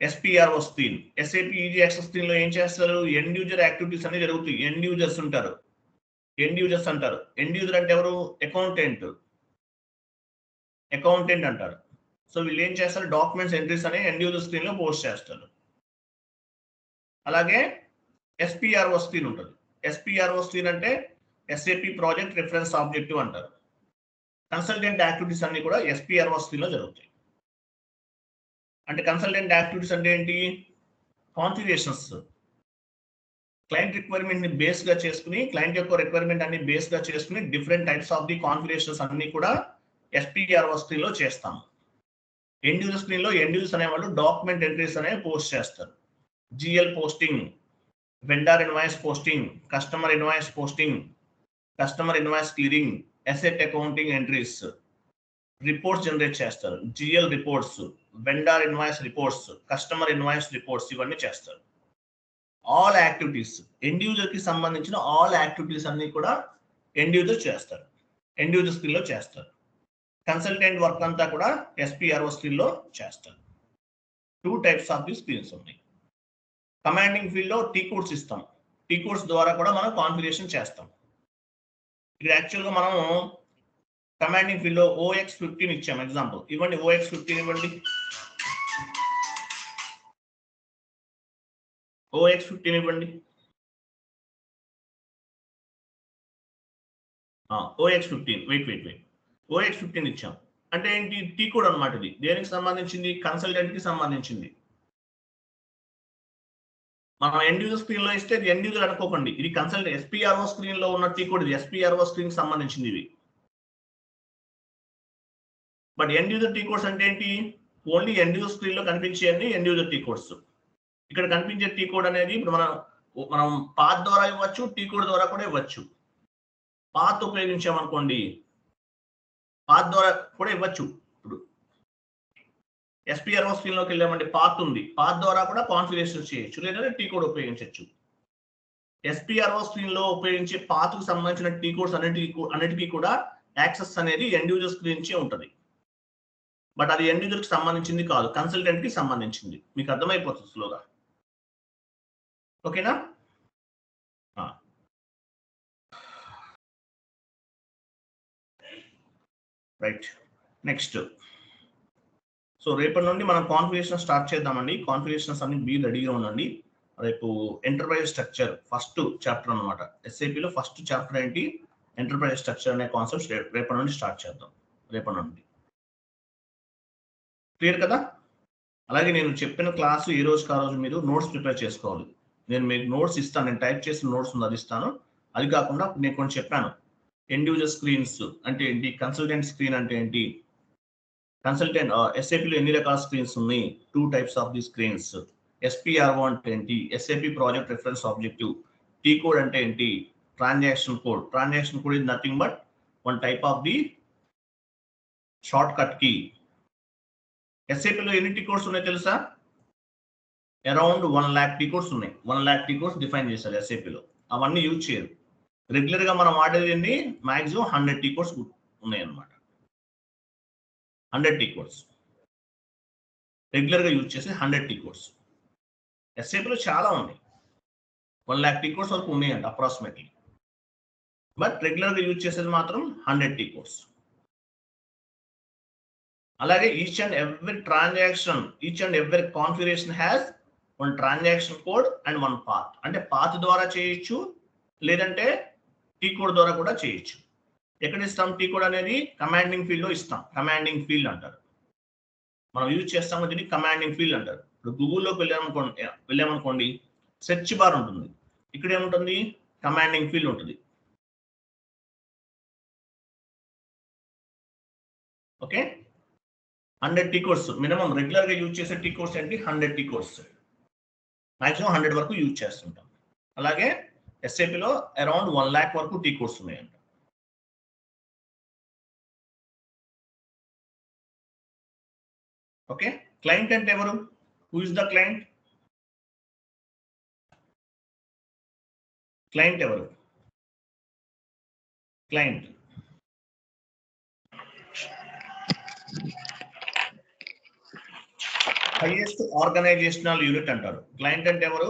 SPRO screen. SAP EG Access screen లో ఏం చేస్తారు? ఎండ్ యూజర్ యాక్టివిటీస్ అన్ని జరుగుతాయి. ఎండ్ యూజర్స్ ఉంటారు. ఎండ్ యూజర్స్ అంటారు. ఎండ్ యూజర్ అంటే ఎవరు? అకౌంటెంట్ అంటారు. సో వీళ్ళు ఏం చేస్తారు? డాక్యుమెంట్స్ ఎంట్రీస్ అనే ఎండ్ యూజర్ స్క్రీన్ లో పోస్ట్ చేస్తారు. అలాగే SPRO స్క్రీన్ ఉంటుంది. SPRO స్క్రీన్ అంటే SAP ప్రాజెక్ట్ రిఫరెన్స్ ఆబ్జెక్టివ్ అంటారు. కన్సల్టెంట్ యాక్టివిటీస్ అన్ని కూడా SPRO స్క్రీన్ లో జరుగుతాయి. అంటే కన్సల్టెంట్ యాక్టివిటీస్ అంటే ఏంటి? కాన్ఫిగరేషన్స్. క్లయింట్ రిక్వైర్మెంట్ ని బేస్ గా చేసుకుని, క్లయింట్ యొక్క రిక్వైర్మెంట్ అన్ని బేస్ గా చేసుకుని different types of the configurations అన్ని కూడా SPRO స్క్రీన్ లో చేస్తాం. ఎండ్ యూజర్ స్క్రీన్ లో ఎండ్ యూజర్స్ అనేవాళ్ళు డాక్యుమెంట్ ఎంట్రీస్ అనేవి పోస్ట్ చేస్తారు. GL posting, vendor invoice posting, customer invoice posting, customer invoice clearing, asset accounting entries, reports generate చేస్తారు. GL reports, vendor invoice reports, customer invoice reports ఇవన్నీ చేస్తారు. All activities, end user కి సంబంధించిన all activities అన్ని కూడా end user చేస్తారు. End user screen లో చేస్తారు. కన్సల్టెంట్ వర్క్ అంతా కూడా SPRO స్క్రీన్ లో చేస్తారు. 2 టైప్స్ ఆఫ్ ది స్క్రీన్స్ ఉన్నాయి. కమాండింగ్ ఫీల్డ్ లో టీ కోడ్స్ ఇస్తాం. టీ కోడ్స్ ద్వారా కూడా మనం కాన్ఫిగరేషన్ చేస్తాం. ఇక్కడ యాక్చువల్ గా మనం కమాండింగ్ ఫీల్డ్ లో OX15 ఇచ్చాం. ఎగ్జాంపుల్ ఇవ్వండి. OX15 ఇవ్వండి. OX15 ఇవ్వండి. OX15 వెయిట్ OX15 ఇచ్చాం. అంటే ఏంటి? టీ కోడ్ అన్నమాట. ఇది దేనికి సంబంధించింది? కన్సల్టెంట్ కి సంబంధించింది. మనం ఎండ్ యూజర్ స్క్రీన్ లో ఇస్తే ఇది ఎండ్ యూజర్ అనుకోకండి, ఇది కన్సల్ట్ ఎస్పీఆర్ఓ స్క్రీన్ లో ఉన్న టీ కోడ్, ఇది ఎస్పీఆర్ఓ స్క్రీన్ కి సంబంధించింది ఇది. But end user T codes అంటే ఏంటి? ఓన్లీ ఎండ్ యూజర్ స్క్రీన్ లో కనిపించేయండి ఎండ్ యూజర్ టీ కోడ్స్. ఇక్కడ కనిపించే టీ కోడ్ అనేది ఇప్పుడు మనం పాత్ ద్వారా ఇవ్వచ్చు, టీ కోడ్ ద్వారా కూడా ఇవ్వచ్చు. పాత్ ఉపయోగించామనుకోండి, పాత్ ద్వారా కూడా ఇవ్వచ్చు. ఇప్పుడు ఎస్పీఆర్ఓ స్క్రీన్ లోకి వెళ్ళామంటే పాత్ ఉంది, పాత్ ద్వారా కూడా కాన్ఫిగరేషన్ చేయొచ్చు, లేదంటే టీ కోడ్ ఉపయోగించవచ్చు. ఎస్పీఆర్ఓ స్క్రీన్ లో ఉపయోగించే పాత్ కు సంబంధించిన టీ కోడ్స్ అన్నిటికీ కూడా యాక్సెస్ అనేది ఎండ్ యూజర్ స్క్రీన్ నుంచే ఉంటుంది. బట్ అది ఎండ్ యూజర్ కి సంబంధించింది కాదు, కన్సల్టెంట్ కి సంబంధించింది. మీకు అర్థమైపోతుంది స్లోగా. ఓకేనా? Right, next. సో రేపటి నుండి మనం కాన్ఫిగరేషన్ స్టార్ట్ చేద్దామండి. కాన్ఫిగరేషన్స్ అన్ని బీ రెడీగా ఉండండి. రేపు ఎంటర్ప్రైజ్ స్ట్రక్చర్ ఫస్ట్ చాప్టర్ అనమాట. ఎస్ఏపిలో ఫస్ట్ చాప్టర్ ఏంటి? ఎంటర్ప్రైజ్ స్ట్రక్చర్ అనే కాన్సెప్ట్స్ రేపటి నుండి స్టార్ట్ చేద్దాం. రేపటి నుండి క్లియర్ కదా? అలాగే నేను చెప్పిన క్లాసు ఈ రోజుకి ఆ రోజు మీరు నోట్స్ ప్రిపేర్ చేసుకోవాలి. నేను మీకు నోట్స్ ఇస్తాను, నేను టైప్ చేసిన నోట్స్ ఉంది అది ఇస్తాను. అది కాకుండా నేను కొంచెం చెప్పాను, ఎండ్ యూజర్ స్క్రీన్స్ అంటే ఏంటి, కన్సల్టెంట్ స్క్రీన్ అంటే ఏంటి, కన్సల్టెంట్ ఎస్ఏపిలో ఎన్ని రకాల స్క్రీన్స్ ఉన్నాయి, 2 types of the screens, SPRO అంటే ఏంటి, SAP project reference objective, T code అంటే ఏంటి, transaction code. Transaction code is nothing but 1 type of the short cut key. ఎస్ఏపిలో ఎన్ని టీ కోడ్స్ ఉన్నాయి తెలుసా? అరౌండ్ 1 lakh టీ కోడ్స్ ఉన్నాయి. 1 lakh టీ కోడ్స్ డిఫైన్ చేశారు ఎస్ఏపిలో. అవన్నీ యూజ్ చేయరు. రెగ్యులర్ గా మనం వాడేది మాక్సిమం 100 టీ కోడ్స్ ఉన్నాయి అన్నమాట. 100 టీ కోడ్స్ రెగ్యులర్ గా యూజ్ చేసే 100 టీ కోడ్స్. ఎస్ఏపిలో చాలా ఉన్నాయి, 1 lakh టీ కోడ్స్ వరకు ఉన్నాయంట అప్రాక్సిమేట్లీ. బట్ రెగ్యులర్ గా యూజ్ చేసేది మాత్రం 100 టీ కోడ్స్. అలాగే each and every transaction, each and every configuration has 1 transaction code and 1 path. అంటే పాత్ ద్వారా చేయొచ్చు, లేదంటే టీ కోడ్ ద్వారా కూడా చేయొచ్చు. ఎక్కడ ఇస్తాం టీ కోడ్ అనేది? కమాండింగ్ ఫీల్డ్ లో ఇస్తాం. కమాండింగ్ ఫీల్డ్ అంటారు, మనం యూజ్ చేస్తాము దీన్ని కమాండింగ్ ఫీల్డ్ అంటారు. ఇప్పుడు గూగుల్లోకి వెళ్ళామనుకోండి సెర్చ్ బార్ ఉంటుంది, ఇక్కడ ఏముంటుంది? కమాండింగ్ ఫీల్డ్ ఉంటుంది. Okay, 100 T codes minimum regular గా యూజ్ చేసే టీ కోడ్స్ ఏంటి? 100 టీ కోడ్స్, మాక్సిమం 100 వరకు యూజ్ చేస్తుంటాం. అలాగే ఎస్ఏపిలో అరౌండ్ 1 lakh వరకు టీ కోడ్స్ ఉన్నాయంట. ఓకే, క్లయింట్ అంటే ఎవరు? Who is the client? Client ఎవరు? క్లయింట్ హైయెస్ట్ ఆర్గనైజేషనల్ యూనిట్ అంటారు. క్లయింట్ అంటే ఎవరు?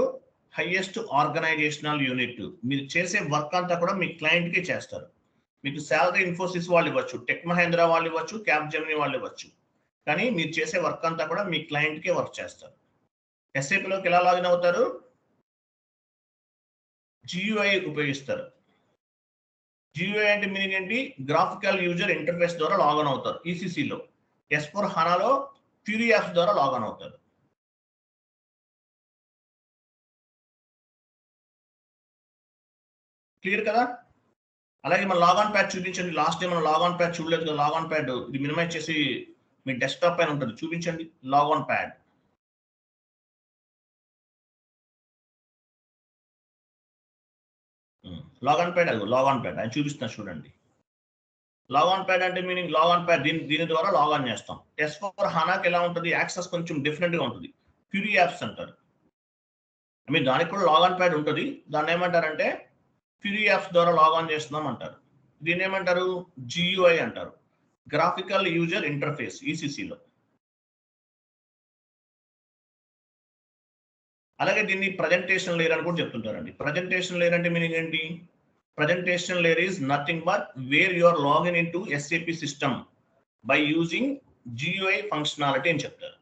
Highest organisational unit. మీరు చేసే వర్క్ అంతా కూడా మీ క్లయింట్ కి చేస్తారు. మీకు శాలరీ ఇన్ఫోసిస్ వాళ్ళు ఇవ్వచ్చు, టెక్ మహేంద్ర వాళ్ళు ఇవ్వచ్చు, క్యాప్ జెమిని వాళ్ళు ఇవ్వచ్చు, కానీ మీరు చేసే వర్క్ అంతా కూడా మీ క్లయింట్ కే వర్క్ చేస్తారు. ఎస్ఏపిలోకి ఎలా లాగిన్ అవుతారు? GUI ఉపయోగిస్తారు. GUI అంటే మీనింగ్ ఏంటి? గ్రాఫికల్ యూజర్ ఇంటర్ఫేస్ ద్వారా లాగిన్ అవుతారు. ECCలో, S/4HANAలో ఫ్యూరీ యాప్స్ ద్వారా లాగిన్ అవుతారు. క్లియర్ కదా? అలాగే మన లాగాన్ ప్యాడ్ చూపించండి. లాస్ట్ టైం మనం లాగాన్ ప్యాడ్ చూడలేదు కదా. లాగాన్ ప్యాడ్ ఇది మినిమైజ్ చేసి మీ డెస్క్టాప్ పైన ఉంటుంది, చూపించండి లాగాన్ ప్యాడ్. లాగాన్ ప్యాడ్ అది లాగాన్ ప్యాడ్ అని చూపిస్తున్నా చూడండి. లాగాన్ ప్యాడ్ అంటే మీనింగ్ లాగాన్ ప్యాడ్ దీని ద్వారా లాగాన్ చేస్తాం. S/4HANAకి ఎలా ఉంటుంది? యాక్సెస్ కొంచెం డిఫరెంట్ గా ఉంటుంది. ఫ్యూరీ యాప్స్ అంటారు. దానికి కూడా లాగాన్ ప్యాడ్ ఉంటుంది. దాన్ని ఏమంటారంటే ఫ్యూరీ యాప్స్ ద్వారా లాగాన్ చేస్తున్నాం అంటారు. దీన్ని ఏమంటారు? GUI అంటారు, గ్రాఫికల్ యూజర్ ఇంటర్ఫేస్, ECCలో. అలాగే దీన్ని ప్రజెంటేషన్ లేయర్ అని కూడా చెప్తుంటారండి. ప్రజెంటేషన్ లేయర్ అంటే మీనింగ్ ఏంటి? Presentation layer is nothing but where you are login in to SAP system by using GUI functionality అని చెప్తారు.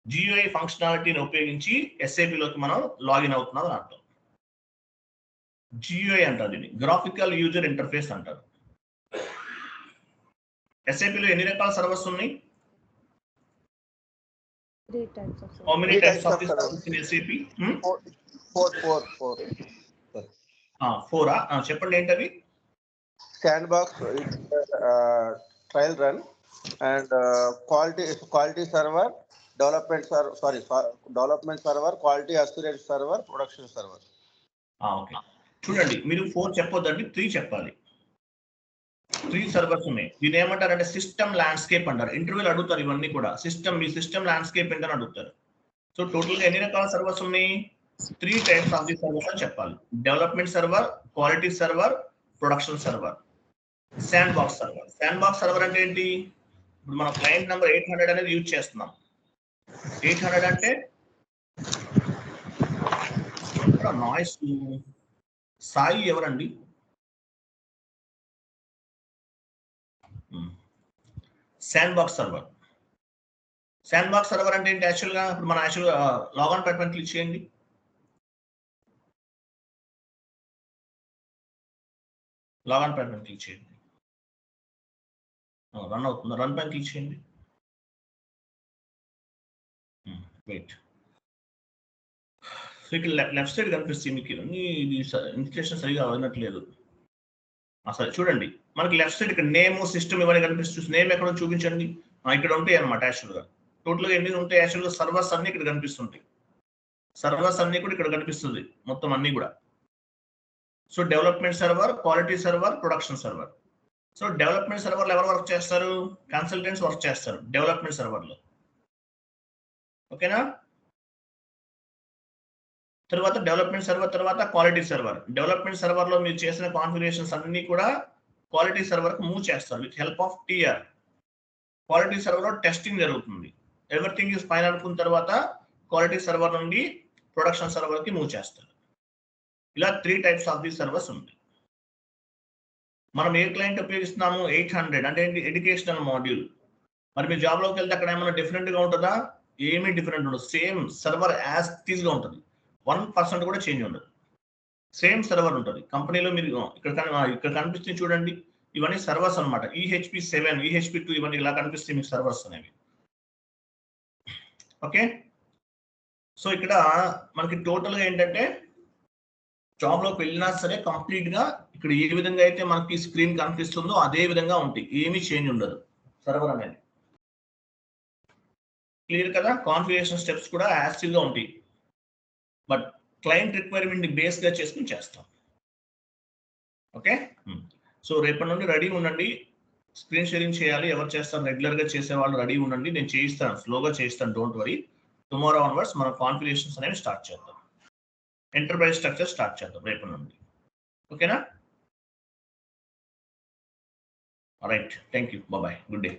GUI ఫంక్షనాలిటీని ఉపయోగించి SAPలోకి మనం లాగిన్ అవుతున్నాం అని అర్థం. GUI అంటారు, దీన్ని గ్రాఫికల్ యూజర్ ఇంటర్ఫేస్ అంటారు. SAPలో ఎన్ని రకాల సర్వర్స్ ఉన్నాయి? Three types of How many Three types types of of this servers. service in SAP? Four. Four. చెప్పండి ఏంటవి? Sandbox, trial run, and quality server, development server, quality assurance server, production server. Okay, చూడండి మీరు 4 చెప్పొద్దండి, 3 చెప్పాలి. 3 servers ఉన్నాయి. దీని ఏమంటారంటే system landscape అంటారు. ఇంటర్వ్యూలు అడుగుతారు ఇవన్నీ కూడా. మీ సిస్టమ్ ల్యాండ్స్కేప్ ఏంటని అడుగుతారు. సో టోటల్ గా ఎన్ని రకాల సర్వర్స్ ఉన్నాయి? 3 టైప్స్ ఆఫ్ ది సర్వర్స్ అని చెప్పాలి. Development server, quality server, production server, sand box server. Sand box server అంటే ఏంటి? ఇప్పుడు మనం క్లయింట్ నెంబర్ 800 అనేది యూజ్ చేస్తున్నాం. 800 అంటే నాయిస్. సాయి ఎవరండి? Sand box server. Sand box server అంటే ఏంటి? యాక్చువల్గా ఇప్పుడు మన లాగిన్ పెట్టమని క్లిక్ చేయండి. లాగిన్ పెట్టమని క్లిక్ చేయండి. రన్ అవుతుంది. రన్ పైన క్లిక్ చేయండి. వెయిట్. సో ఇక్కడ లెఫ్ట్ సైడ్ కనిపిస్తుంది మీకు. ఇది ఇన్స్టలేషన్ సరిగా అయినట్లేదు. అసలు చూడండి, మనకి లెఫ్ట్ సైడ్ ఇక్కడ నేమ్, సిస్టమ్ ఇవన్నీ కనిపిస్తుంది. నేమ్ ఎక్కడో చూపించండి. ఇక్కడ ఉంటాయి అనమాట. యాక్చువల్గా టోటల్గా ఎన్ని ఉంటాయి? యాక్చువల్గా సర్వర్స్ అన్ని ఇక్కడ కనిపిస్తుంటాయి. సర్వర్స్ అన్ని కూడా ఇక్కడ కనిపిస్తుంది మొత్తం అన్ని కూడా. So development server, quality server, production server. So development సర్వర్లో ఎవరు వర్క్ చేస్తారు? కన్సల్టెంట్స్ వర్క్ చేస్తారు డెవలప్మెంట్ సర్వర్లో. ఓకేనా? తర్వాత డెవలప్మెంట్ సర్వర్ తర్వాత క్వాలిటీ సర్వర్. డెవలప్మెంట్ సర్వర్లో మీరు చేసిన కాన్ఫిగరేషన్స్ అన్ని కూడా క్వాలిటీ సర్వర్కి మూవ్ చేస్తారు with help of TR. Quality సర్వర్లో టెస్టింగ్ జరుగుతుంది. ఎవ్రీథింగ్ ఈజ్ ఫైన్ అనుకున్న తర్వాత క్వాలిటీ సర్వర్ నుండి ప్రొడక్షన్ సర్వర్కి మూవ్ చేస్తారు. ఇలా 3 టైప్స్ ఆఫ్ ది సర్వర్స్ ఉంది. మనం ఏ క్లయింట్ ఉపయోగిస్తున్నాము? 800 అంటే ఏంటి? Educational module. మరి మీ జాబ్లోకి వెళ్తే అక్కడ ఏమైనా డిఫరెంట్గా ఉంటుందా? ఏమీ డిఫరెంట్ ఉండదు. సేమ్ సర్వర్ యాజ్ టీజ్గా ఉంటుంది. 1% కూడా చేంజ్ ఉండదు. సేమ్ సర్వర్ ఉంటుంది. కంపెనీలో మీరు ఇక్కడ కనిపిస్తుంది చూడండి, ఇవన్నీ సర్వర్స్ అనమాట. EHP7, EHP2 ఇవన్నీ ఇలా కనిపిస్తాయి మీకు సర్వర్స్ అనేవి. ఓకే, సో ఇక్కడ మనకి టోటల్గా ఏంటంటే జాబ్లోకి వెళ్ళినా సరే కంప్లీట్గా ఇక్కడ ఏ విధంగా అయితే మనకి స్క్రీన్ కనిపిస్తుందో అదే విధంగా ఉంటాయి. ఏమీ చేంజ్ ఉండదు సర్వర్ అనేది. క్లియర్ కదా? కాన్ఫిగరేషన్ స్టెప్స్ కూడా యాక్టివ్గా ఉంటాయి. బట్ క్లయింట్ రిక్వైర్మెంట్ బేస్ గా చేసుకుని చేస్తాం. ఓకే, సో రేపటి నుండి రెడీ ఉండండి. స్క్రీన్ షేరింగ్ చేయాలి. ఎవరు చేస్తారు? రెగ్యులర్ గా చేసే వాళ్ళు రెడీ ఉండండి. నేను చేయిస్తాను, స్లోగా చేయిస్తాను, డోంట్ వరీ. టుమారో ఆన్వర్డ్స్ మనం కాన్ఫిగరేషన్స్ అనేవి స్టార్ట్ చేద్దాం. ఎంటర్ప్రైజ్ స్ట్రక్చర్ స్టార్ట్ చేద్దాం రేపటి నుండి. ఓకేనా? Right, thank you, bye, good day.